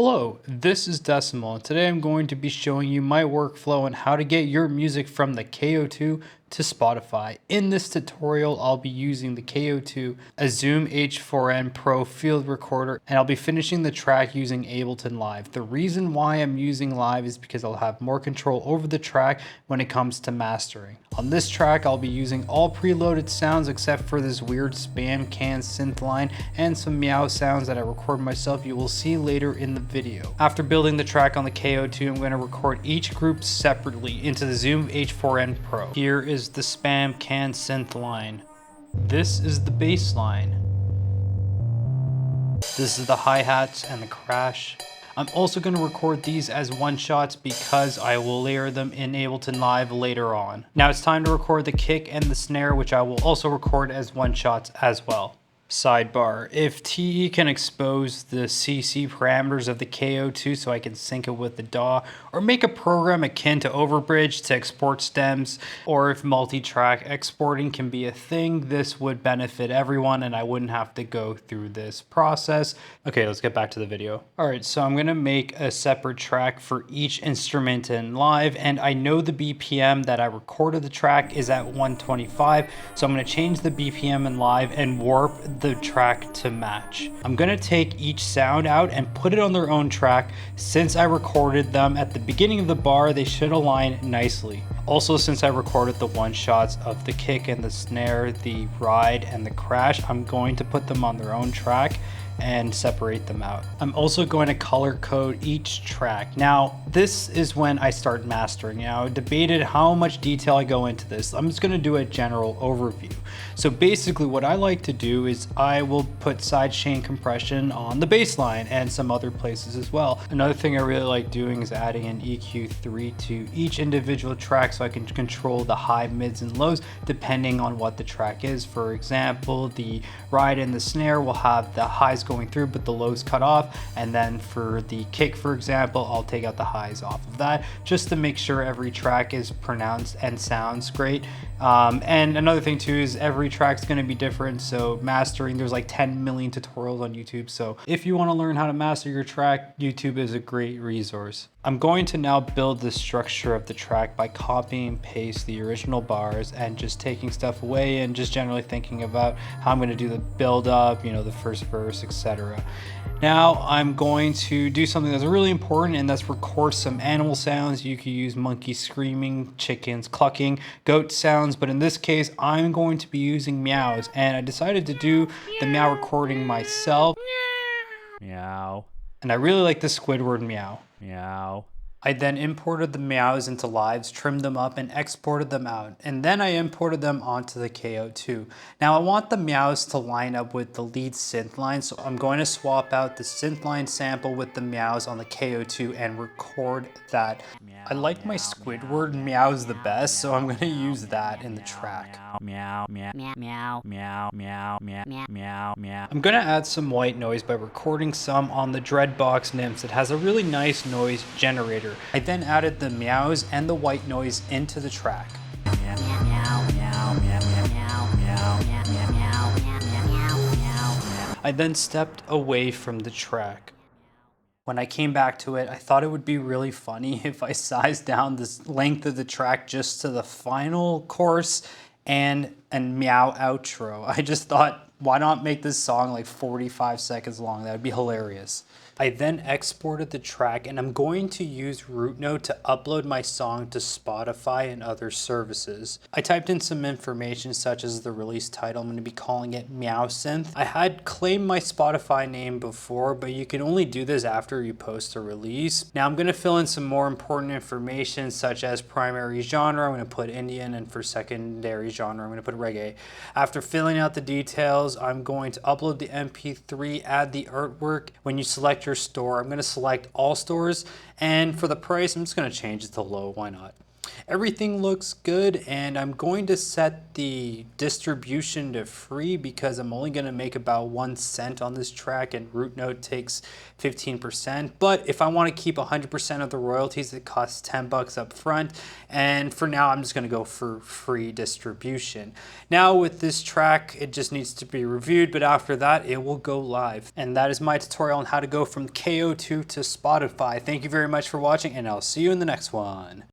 Hello, this is Decimal, and today I'm going to be showing you my workflow on how to get your music from the K.O.II to Spotify. In this tutorial, I'll be using the K.O.II, a Zoom H4n Pro field recorder, and I'll be finishing the track using Ableton Live. The reason why I'm using Live is because I'll have more control over the track when it comes to mastering. On this track, I'll be using all preloaded sounds except for this weird spam can synth line and some meow sounds that I record myself you will see later in the video. After building the track on the K.O.II, I'm going to record each group separately into the Zoom H4n Pro. Here is the spam can synth line. This is the bass line. This is the hi-hats and the crash. I'm also going to record these as one-shots because I will layer them in Ableton Live later on. Now it's time to record the kick and the snare, which I will also record as one-shots as well. Sidebar, if TE can expose the CC parameters of the K.O.II so I can sync it with the DAW, or make a program akin to Overbridge to export stems, or if multi-track exporting can be a thing, this would benefit everyone and I wouldn't have to go through this process. Okay, let's get back to the video. Alright, so I'm gonna make a separate track for each instrument in Live, and I know the BPM that I recorded the track is at 125, so I'm gonna change the BPM in Live and warp the track to match. I'm gonna take each sound out and put it on their own track. Since I recorded them at the beginning of the bar, they should align nicely. Also, since I recorded the one shots of the kick and the snare, the ride and the crash, I'm going to put them on their own track and separate them out. I'm also going to color code each track. Now, this is when I start mastering. Now, I debated how much detail I go into this. I'm just gonna do a general overview. So basically what I like to do is I will put sidechain compression on the bass line and some other places as well. Another thing I really like doing is adding an EQ3 to each individual track so I can control the high, mids, and lows depending on what the track is. For example, the ride and the snare will have the highs going through but the lows cut off, and then for the kick, for example, I'll take out the highs off of that just to make sure every track is pronounced and sounds great. And another thing too is every track's going to be different, so mastering, there's like 10 million tutorials on YouTube, so if you want to learn how to master your track, YouTube is a great resource. I'm going to now build the structure of the track by copying and paste the original bars and just taking stuff away and just generally thinking about how I'm going to do the build up, you know, the first verse, etc. Now I'm going to do something that's really important, and that's record some animal sounds. You could use monkeys screaming, chickens clucking, goat sounds, but in this case I'm going to be using meows, and I decided to do the meow recording myself. Meow. And I really like the Squidward meow. Meow. I then imported the meows into Lives, trimmed them up, and exported them out. And then I imported them onto the K.O.II. Now I want the meows to line up with the lead synth line, so I'm going to swap out the synth line sample with the meows on the K.O.II and record that. I like my Squidward meows the best, so I'm going to use that in the track. Meow. Meow. Meow. Meow. Meow. Meow. Meow. Meow. Meow. I'm going to add some white noise by recording some on the Dreadbox Nymphs. It has a really nice noise generator. I then added the meows and the white noise into the track. I then stepped away from the track. When I came back to it, I thought it would be really funny if I sized down this length of the track just to the final chorus and meow outro. I just thought, why not make this song like 45 seconds long? That would be hilarious. I then exported the track, and I'm going to use RootNote to upload my song to Spotify and other services. I typed in some information such as the release title. I'm going to be calling it Meow Synth. I had claimed my Spotify name before, but you can only do this after you post a release. Now I'm going to fill in some more important information such as primary genre. I'm going to put Indian, and for secondary genre I'm going to put reggae. After filling out the details, I'm going to upload the MP3, add the artwork. When you select your store, I'm going to select all stores, and for the price I'm just going to change it to low. Why not? everything looks good, and I'm going to set the distribution to free because I'm only going to make about 1 cent on this track and root note takes 15%. But if I want to keep 100% of the royalties, it costs 10 bucks up front, and for now I'm just going to go for free distribution. Now with this track, it just needs to be reviewed, but after that it will go live. And that is my tutorial on how to go from K.O.II to Spotify. Thank you very much for watching, and I'll see you in the next one.